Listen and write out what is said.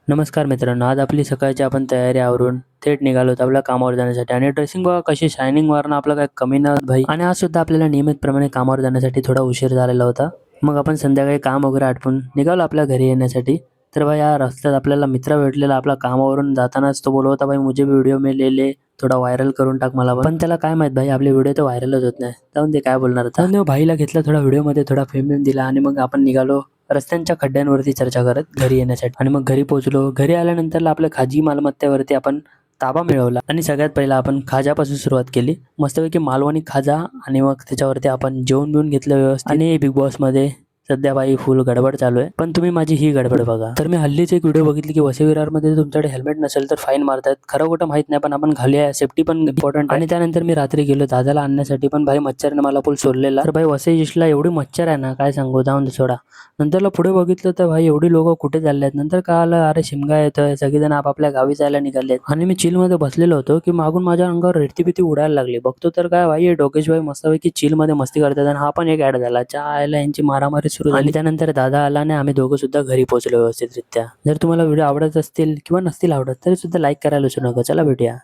नमस्कार मित्रांनो, आज आपली सकाळची आपण तयारी आवरून थेट निघालो होतो आपल्या कामावर जाण्यासाठी आणि ड्रेसिंग बघा कशी शायनिंग मारणं आपलं काय कमी न भाई. आणि आज सुद्धा आपल्याला नियमितप्रमाणे कामावर जाण्यासाठी थोडा उशीर झालेला होता. मग आपण संध्याकाळी काम वगैरे आटपून निघालो आपल्या घरी येण्यासाठी. तर भाई या रस्त्यात आपल्याला मित्र भेटलेला आपला कामावरून जातानाच तो बोलत होता, भाई मुझे भी व्हिडिओ में ले ले, थोडा व्हायरल करून टाक मला पण त्याला काय माहित भाई आपले व्हिडिओ तर व्हायरलच होत नाही. जाऊन ते काय बोलणार आता. जाऊन भाईला घेतला थोडा व्हिडिओमध्ये थोडा फेम दिला आणि मग आपण निघालो रस्त्यांच्या खड्ड्यांवरती चर्चा करत घरी येण्यासाठी. आणि मग घरी पोहोचलो. घरी आल्यानंतर आपल्या खाजगी मालमत्तेवरती आपण ताबा मिळवला आणि सगळ्यात पहिला आपण खाजापासून सुरुवात केली. मस्तपैकी मालवणी खाजा आणि मग त्याच्यावरती आपण जेवण बिवून घेतलं व्यवस्थित. आणि बिग बॉस मध्ये सध्या बाई फुल गडबड चालू आहे, पण तुम्ही माझी ही गडबड बघा. तर मी हल्लीच एक व्हिडिओ बघितली की वसई विरारमध्ये तुमच्याकडे हेल्मेट नसेल तर फाईन मारतात. खरं खोटं माहित नाही, पण आपण घालूया, सेफ्टी पण इम्पॉर्टंट. आणि त्यानंतर मी रात्री गेलो दादाला आणण्यासाठी, पण भाई मच्छरने मला फुल सोडलेला. तर भाई वसई जिशला एवढी मच्छर आहे ना, काय सांगू, जाऊन दे सोडा. नंतरला पुढे बघितलं तर भाई एवढी लोक कुठे चालले आहेत. नंतर कळालं अरे शिमगा येतोय, सगळेजण आपापल्या गावी जायला निघालेत. आणि मी चिल मध्ये बसलेलो होतो की मागून माझ्या अंगावर रेडती भीती उडायला लागली. बघतो तर काय भाई डोकेश भाई मस्तपैकी चिल मध्ये मस्ती करतात आणि हा पण एक ऍड झाला. आयला यांची मारामारी सुरू झाली. आणि त्यानंतर दादा आला आणि आम्ही दोघं सुद्धा घरी पोहोचलो व्यवस्थितरित्या. जर तुम्हाला व्हिडिओ आवडत असतील किंवा नसतील आवडत तरी सुद्धा लाईक करायला विसरू नका. चला भेटूया.